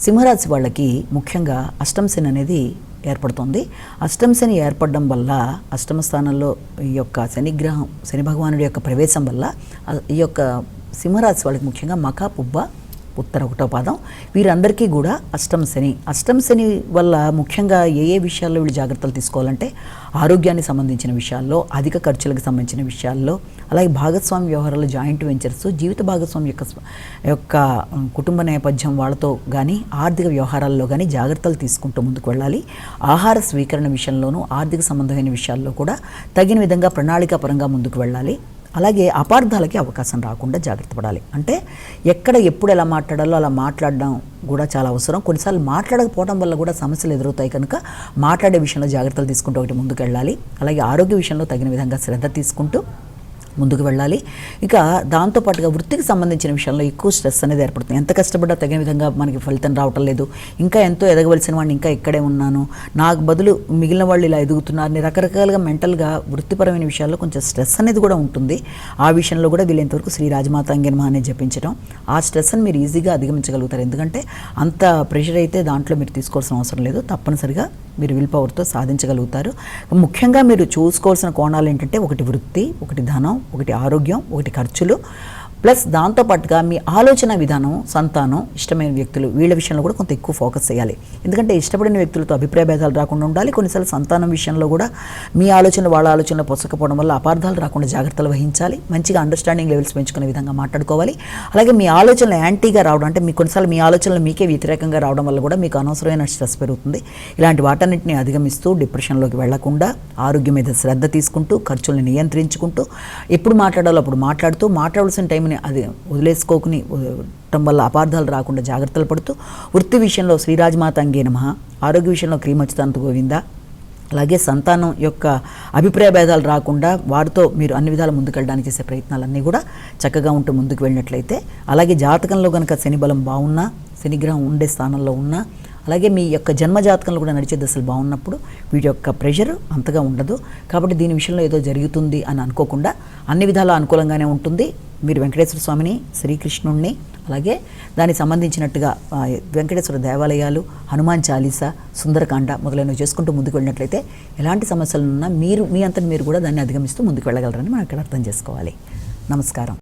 సింహరాశి వాళ్ళకి ముఖ్యంగా అష్టమ శని అనేది ఏర్పడుతుంది. అష్టమ శని ఏర్పడడం వల్ల అష్టమ స్థానంలో ఈ యొక్క శనిగ్రహం శని భగవానుడి యొక్క ప్రవేశం వల్ల ఈ యొక్క సింహరాశి వాళ్ళకి ముఖ్యంగా మఖ పుబ్బ ఉత్తర ఒకటో పాదం వీరందరికీ కూడా అష్టమ శని వల్ల ముఖ్యంగా ఏ విషయాల్లో వీళ్ళు జాగ్రత్తలు తీసుకోవాలంటే ఆరోగ్యానికి సంబంధించిన విషయాల్లో, అధిక ఖర్చులకు సంబంధించిన విషయాల్లో, అలాగే భాగస్వామి వ్యవహారాలు, జాయింట్ వెంచర్స్, జీవిత భాగస్వామి యొక్క కుటుంబ నేపథ్యం వాళ్ళతో కానీ ఆర్థిక వ్యవహారాల్లో కానీ జాగ్రత్తలు తీసుకుంటూ ముందుకు వెళ్ళాలి. ఆహార స్వీకరణ విషయంలోనూ ఆర్థిక సంబంధమైన విషయాల్లో కూడా తగిన విధంగా ప్రణాళికాపరంగా ముందుకు వెళ్ళాలి. అలాగే అపార్థాలకి అవకాశం రాకుండా జాగ్రత్త పడాలి. అంటే ఎక్కడ ఎప్పుడు ఎలా మాట్లాడాలో అలా మాట్లాడడం కూడా చాలా అవసరం. కొన్నిసార్లు మాట్లాడకపోవడం వల్ల కూడా సమస్యలు ఎదురవుతాయి కనుక మాట్లాడే విషయంలో జాగ్రత్తలు తీసుకుంటూ ఒకటి ముందుకు వెళ్ళాలి. అలాగే ఆరోగ్య విషయంలో తగిన విధంగా శ్రద్ధ తీసుకుంటూ ముందుకు వెళ్ళాలి. ఇక దాంతోపాటుగా వృత్తికి సంబంధించిన విషయంలో ఎక్కువ స్ట్రెస్ అనేది ఏర్పడుతుంది. ఎంత కష్టపడ్డా తగిన విధంగా మనకి ఫలితం రావటం లేదు, ఇంకా ఎంతో ఎదగవలసిన వాడిని ఇంకా ఇక్కడే ఉన్నాను, నాకు బదులు మిగిలిన వాళ్ళు ఇలా ఎదుగుతున్నారు, రకరకాలుగా మెంటల్గా వృత్తిపరమైన విషయాల్లో కొంచెం స్ట్రెస్ అనేది కూడా ఉంటుంది. ఆ విషయంలో కూడా వీళ్ళంతవరకు శ్రీ రాజమాతాంగే నమః అనేది జపించడం, ఆ స్ట్రెస్ని మీరు ఈజీగా అధిగమించగలుగుతారు. ఎందుకంటే అంత ప్రెషర్ అయితే దాంట్లో మీరు తీసుకోవాల్సిన అవసరం లేదు. తప్పనిసరిగా మీరు విల్ పవర్తో సాధించగలుగుతారు. ముఖ్యంగా మీరు చూసుకోవాల్సిన కోణాలు ఏంటంటే ఒకటి వృత్తి, ఒకటి ధనం, ఒకటి ఆరోగ్యం, ఒకటి ఖర్చులు, ప్లస్ దాంతోపాటుగా మీ ఆలోచన విధానం, సంతానం, ఇష్టమైన వ్యక్తులు వీళ్ళ విషయంలో కూడా కొంత ఎక్కువ ఫోకస్ చేయాలి. ఎందుకంటే ఇష్టపడిన వ్యక్తులతో అభిప్రాయ భేదాలు రాకుండా ఉండాలి. కొన్నిసార్లు సంతానం విషయంలో కూడా మీ ఆలోచనలు వాళ్ళ ఆలోచనలు పొసకపోవడం వల్ల అపార్థాలు రాకుండా జాగ్రత్తలు వహించాలి. మంచిగా అండర్స్టాండింగ్ లెవెల్స్ పెంచుకునే విధంగా మాట్లాడుకోవాలి. అలాగే మీ ఆలోచనలు యాంటీగా రావడం అంటే మీ కొన్నిసార్లు మీ ఆలోచనలు మీకే వ్యతిరేకంగా రావడం వల్ల కూడా మీకు అనవసరమైన స్ట్రెస్ పెరుగుతుంది. ఇలాంటి వాటన్నింటినీ అధిగమిస్తూ డిప్రెషన్లోకి వెళ్లకుండా ఆరోగ్యం మీద శ్రద్ధ తీసుకుంటూ ఖర్చులను నియంత్రించుకుంటూ ఎప్పుడు మాట్లాడాలో అప్పుడు మాట్లాడుతూ మాట్లాడాల్సిన టైం అది వదిలేసుకోకుని ఉండటం వల్ల అపార్థాలు రాకుండా జాగ్రత్తలు పడుతూ వృత్తి విషయంలో శ్రీరాజమాతాంగే నమః, ఆరోగ్య విషయంలో క్రీమచ్యుతానంత గోవింద, అలాగే సంతానం యొక్క అభిప్రాయ భేదాలు రాకుండా వారితో మీరు అన్ని విధాలు ముందుకెళ్ళడానికి చేసే ప్రయత్నాలన్నీ కూడా చక్కగా ఉంటూ ముందుకు వెళ్ళినట్లయితే, అలాగే జాతకంలో కనుక శని బలం బాగున్నా, శనిగ్రహం ఉండే స్థానంలో ఉన్నా, అలాగే మీ యొక్క జన్మజాతకంలో కూడా నడిచే దశలు బాగున్నప్పుడు వీటి యొక్క ప్రెషర్ అంతగా ఉండదు. కాబట్టి దీని విషయంలో ఏదో జరుగుతుంది అని అనుకోకుండా అన్ని విధాలా అనుకూలంగానే ఉంటుంది. మీరు వెంకటేశ్వర స్వామిని, శ్రీకృష్ణుణ్ణి, అలాగే దానికి సంబంధించినట్టుగా వెంకటేశ్వర దేవాలయాలు, హనుమాన్ చాలీసా, సుందరకాండ మొదలైనవి చేసుకుంటూ ముందుకు వెళ్ళినట్లయితే ఎలాంటి సమస్యలు ఉన్నా మీరు మీ అంతటి మీరు కూడా దాన్ని అధిగమిస్తూ ముందుకు వెళ్ళగలరని మనం ఇక్కడ అర్థం చేసుకోవాలి. నమస్కారం.